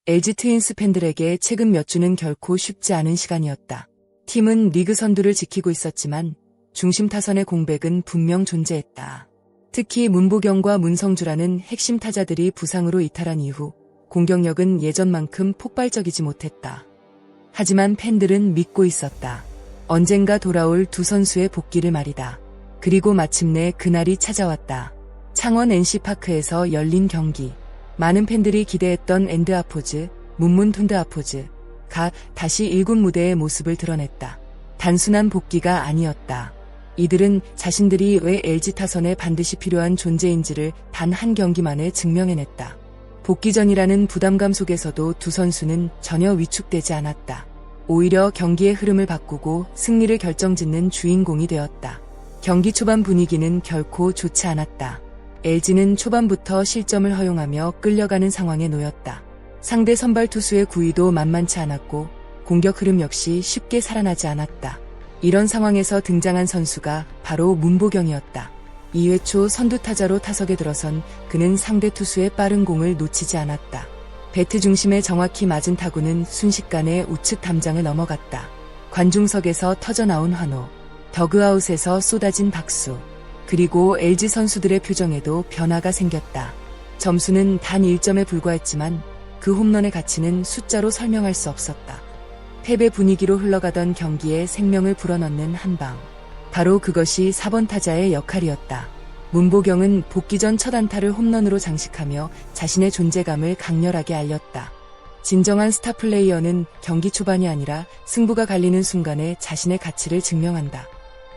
LG 트윈스 팬들에게 최근 몇 주는 결코 쉽지 않은 시간이었다. 팀은 리그 선두를 지키고 있었지만 중심 타선의 공백은 분명 존재했다. 특히 문보경과 문성주라는 핵심 타자들이 부상으로 이탈한 이후 공격력은 예전만큼 폭발적이지 못했다. 하지만 팬들은 믿고 있었다. 언젠가 돌아올 두 선수의 복귀를 말이다. 그리고 마침내 그날이 찾아왔다. 창원 NC파크에서 열린 경기. 많은 팬들이 기대했던 엔드아포즈, 문문툰드아포즈가 다시 1군 무대의 모습을 드러냈다. 단순한 복귀가 아니었다. 이들은 자신들이 왜 LG 타선에 반드시 필요한 존재인지를 단 한 경기 만에 증명해냈다. 복귀 전이라는 부담감 속에서도 두 선수는 전혀 위축되지 않았다. 오히려 경기의 흐름을 바꾸고 승리를 결정짓는 주인공이 되었다. 경기 초반 분위기는 결코 좋지 않았다. LG는 초반부터 실점을 허용하며 끌려가는 상황에 놓였다. 상대 선발 투수의 구위도 만만치 않았고 공격 흐름 역시 쉽게 살아나지 않았다. 이런 상황에서 등장한 선수가 바로 문보경이었다. 2회 초 선두타자로 타석에 들어선 그는 상대 투수의 빠른 공을 놓치지 않았다. 배트 중심에 정확히 맞은 타구는 순식간에 우측 담장을 넘어갔다. 관중석에서 터져나온 환호, 더그아웃에서 쏟아진 박수, 그리고 LG 선수들의 표정에도 변화가 생겼다. 점수는 단 1점에 불과했지만 그 홈런의 가치는 숫자로 설명할 수 없었다. 패배 분위기로 흘러가던 경기에 생명을 불어넣는 한 방. 바로 그것이 4번 타자의 역할이었다. 문보경은 복귀 전 첫 안타를 홈런으로 장식하며 자신의 존재감을 강렬하게 알렸다. 진정한 스타 플레이어는 경기 초반이 아니라 승부가 갈리는 순간에 자신의 가치를 증명한다.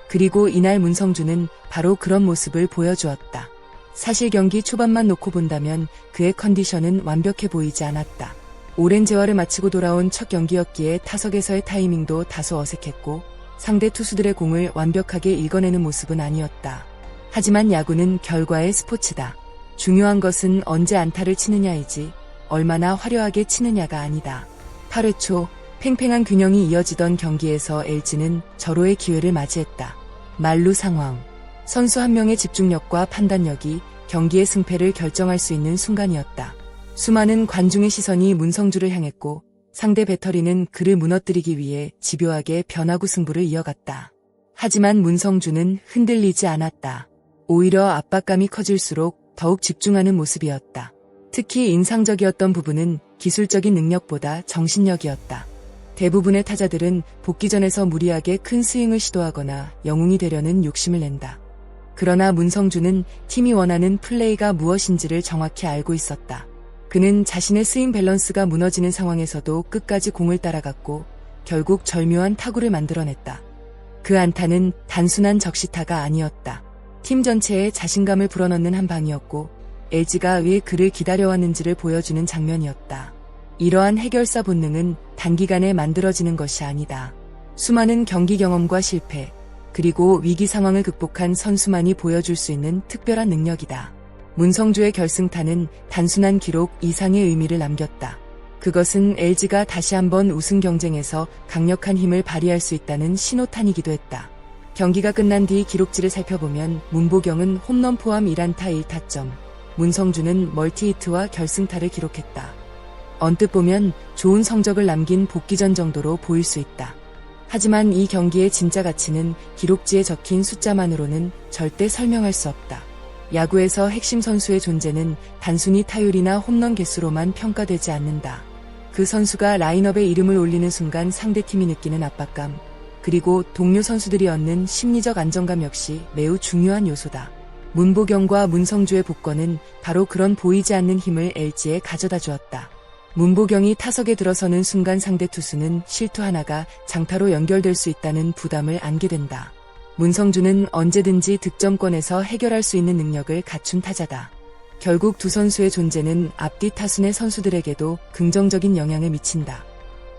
그리고 이날 문성주는 바로 그런 모습을 보여주었다. 사실 경기 초반만 놓고 본다면 그의 컨디션은 완벽해 보이지 않았다. 오랜 재활을 마치고 돌아온 첫 경기였기에 타석에서의 타이밍도 다소 어색했고 상대 투수들의 공을 완벽하게 읽어내는 모습은 아니었다. 하지만 야구는 결과의 스포츠다. 중요한 것은 언제 안타를 치느냐이지 얼마나 화려하게 치느냐가 아니다. 8회 초 팽팽한 균형이 이어지던 경기에서 LG는 절호의 기회를 맞이했다. 만루 상황. 선수 한 명의 집중력과 판단력이 경기의 승패를 결정할 수 있는 순간이었다. 수많은 관중의 시선이 문성주를 향했고 상대 배터리는 그를 무너뜨리기 위해 집요하게 변화구 승부를 이어갔다. 하지만 문성주는 흔들리지 않았다. 오히려 압박감이 커질수록 더욱 집중하는 모습이었다. 특히 인상적이었던 부분은 기술적인 능력보다 정신력이었다. 대부분의 타자들은 복귀 전에서 무리하게 큰 스윙을 시도하거나 영웅이 되려는 욕심을 낸다. 그러나 문성주는 팀이 원하는 플레이가 무엇인지를 정확히 알고 있었다. 그는 자신의 스윙 밸런스가 무너지는 상황에서도 끝까지 공을 따라갔고 결국 절묘한 타구를 만들어냈다. 그 안타는 단순한 적시타가 아니었다. 팀 전체에 자신감을 불어넣는 한 방이었고 LG가 왜 그를 기다려왔는지를 보여주는 장면이었다. 이러한 해결사 본능은 단기간에 만들어지는 것이 아니다. 수많은 경기 경험과 실패, 그리고 위기 상황을 극복한 선수만이 보여줄 수 있는 특별한 능력이다. 문성주의 결승타는 단순한 기록 이상의 의미를 남겼다. 그것은 LG가 다시 한번 우승 경쟁에서 강력한 힘을 발휘할 수 있다는 신호탄이기도 했다. 경기가 끝난 뒤 기록지를 살펴보면 문보경은 홈런 포함 1안타 1타점, 문성주는 멀티히트와 결승타를 기록했다. 언뜻 보면 좋은 성적을 남긴 복귀전 정도로 보일 수 있다. 하지만 이 경기의 진짜 가치는 기록지에 적힌 숫자만으로는 절대 설명할 수 없다. 야구에서 핵심 선수의 존재는 단순히 타율이나 홈런 개수로만 평가되지 않는다. 그 선수가 라인업에 이름을 올리는 순간 상대팀이 느끼는 압박감, 그리고 동료 선수들이 얻는 심리적 안정감 역시 매우 중요한 요소다. 문보경과 문성주의 복권은 바로 그런 보이지 않는 힘을 LG에 가져다 주었다. 문보경이 타석에 들어서는 순간 상대 투수는 실투 하나가 장타로 연결될 수 있다는 부담을 안게 된다. 문성주는 언제든지 득점권에서 해결할 수 있는 능력을 갖춘 타자다. 결국 두 선수의 존재는 앞뒤 타순의 선수들에게도 긍정적인 영향을 미친다.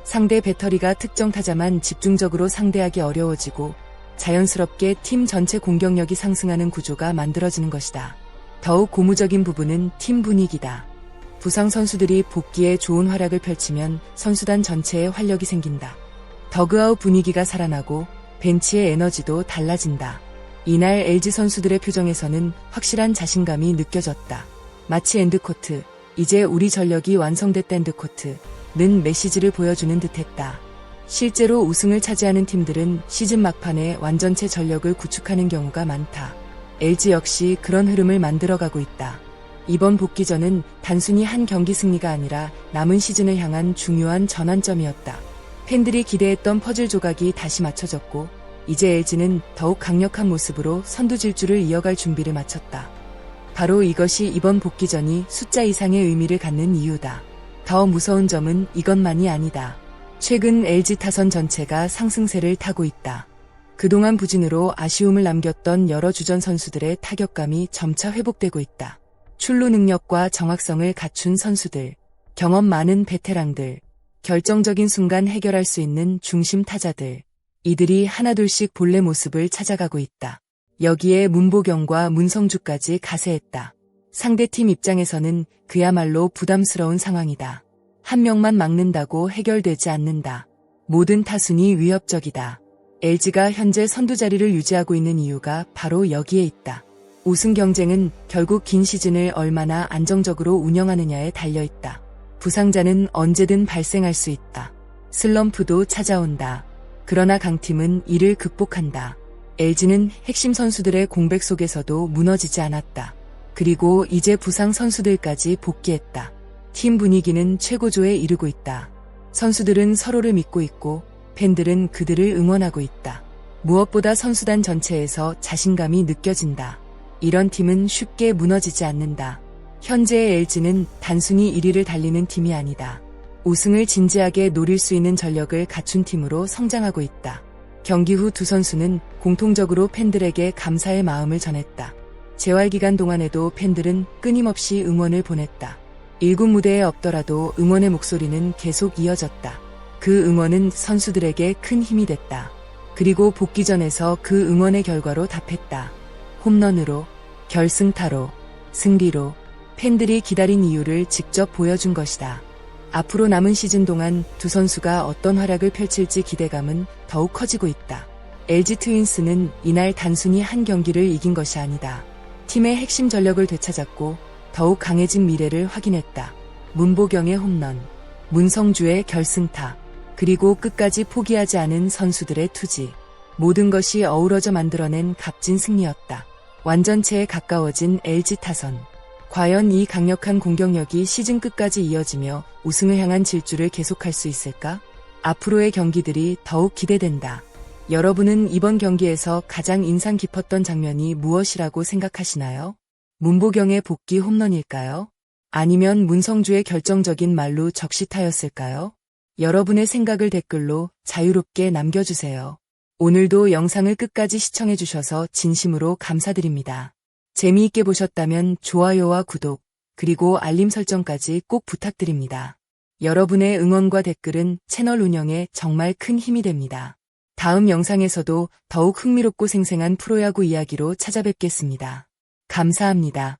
상대 배터리가 특정 타자만 집중적으로 상대하기 어려워지고 자연스럽게 팀 전체 공격력이 상승하는 구조가 만들어지는 것이다. 더욱 고무적인 부분은 팀 분위기다. 부상 선수들이 복귀에 좋은 활약을 펼치면 선수단 전체에 활력이 생긴다. 더그아웃 분위기가 살아나고 벤치의 에너지도 달라진다. 이날 LG 선수들의 표정에서는 확실한 자신감이 느껴졌다. 마치 엔드코트, 이제 우리 전력이 완성됐다 엔드코트는 메시지를 보여주는 듯했다. 실제로 우승을 차지하는 팀들은 시즌 막판에 완전체 전력을 구축하는 경우가 많다. LG 역시 그런 흐름을 만들어가고 있다. 이번 복귀전은 단순히 한 경기 승리가 아니라 남은 시즌을 향한 중요한 전환점이었다. 팬들이 기대했던 퍼즐 조각이 다시 맞춰졌고 이제 LG는 더욱 강력한 모습으로 선두 질주를 이어갈 준비를 마쳤다. 바로 이것이 이번 복귀전이 숫자 이상의 의미를 갖는 이유다. 더 무서운 점은 이것만이 아니다. 최근 LG 타선 전체가 상승세를 타고 있다. 그동안 부진으로 아쉬움을 남겼던 여러 주전 선수들의 타격감이 점차 회복되고 있다. 출루 능력과 정확성을 갖춘 선수들, 경험 많은 베테랑들, 결정적인 순간 해결할 수 있는 중심 타자들, 이들이 하나둘씩 본래 모습을 찾아가고 있다. 여기에 문보경과 문성주까지 가세했다. 상대팀 입장에서는 그야말로 부담스러운 상황이다. 한 명만 막는다고 해결되지 않는다. 모든 타순이 위협적이다. LG가 현재 선두 자리를 유지하고 있는 이유가 바로 여기에 있다. 우승 경쟁은 결국 긴 시즌을 얼마나 안정적으로 운영하느냐에 달려있다. 부상자는 언제든 발생할 수 있다. 슬럼프도 찾아온다. 그러나 강팀은 이를 극복한다. LG는 핵심 선수들의 공백 속에서도 무너지지 않았다. 그리고 이제 부상 선수들까지 복귀했다. 팀 분위기는 최고조에 이르고 있다. 선수들은 서로를 믿고 있고 팬들은 그들을 응원하고 있다. 무엇보다 선수단 전체에서 자신감이 느껴진다. 이런 팀은 쉽게 무너지지 않는다. 현재의 LG는 단순히 1위를 달리는 팀이 아니다. 우승을 진지하게 노릴 수 있는 전력을 갖춘 팀으로 성장하고 있다. 경기 후 두 선수는 공통적으로 팬들에게 감사의 마음을 전했다. 재활 기간 동안에도 팬들은 끊임없이 응원을 보냈다. 1군 무대에 없더라도 응원의 목소리는 계속 이어졌다. 그 응원은 선수들에게 큰 힘이 됐다. 그리고 복귀전에서 그 응원의 결과로 답했다. 홈런으로, 결승타로, 승리로 팬들이 기다린 이유를 직접 보여준 것이다. 앞으로 남은 시즌 동안 두 선수가 어떤 활약을 펼칠지 기대감은 더욱 커지고 있다. LG 트윈스는 이날 단순히 한 경기를 이긴 것이 아니다. 팀의 핵심 전력을 되찾았고 더욱 강해진 미래를 확인했다. 문보경의 홈런, 문성주의 결승타, 그리고 끝까지 포기하지 않은 선수들의 투지. 모든 것이 어우러져 만들어낸 값진 승리였다. 완전체에 가까워진 LG 타선. 과연 이 강력한 공격력이 시즌 끝까지 이어지며 우승을 향한 질주를 계속할 수 있을까? 앞으로의 경기들이 더욱 기대된다. 여러분은 이번 경기에서 가장 인상 깊었던 장면이 무엇이라고 생각하시나요? 문보경의 복귀 홈런일까요? 아니면 문성주의 결정적인 말루 적시타였을까요? 여러분의 생각을 댓글로 자유롭게 남겨주세요. 오늘도 영상을 끝까지 시청해주셔서 진심으로 감사드립니다. 재미있게 보셨다면 좋아요와 구독, 그리고 알림 설정까지 꼭 부탁드립니다. 여러분의 응원과 댓글은 채널 운영에 정말 큰 힘이 됩니다. 다음 영상에서도 더욱 흥미롭고 생생한 프로야구 이야기로 찾아뵙겠습니다. 감사합니다.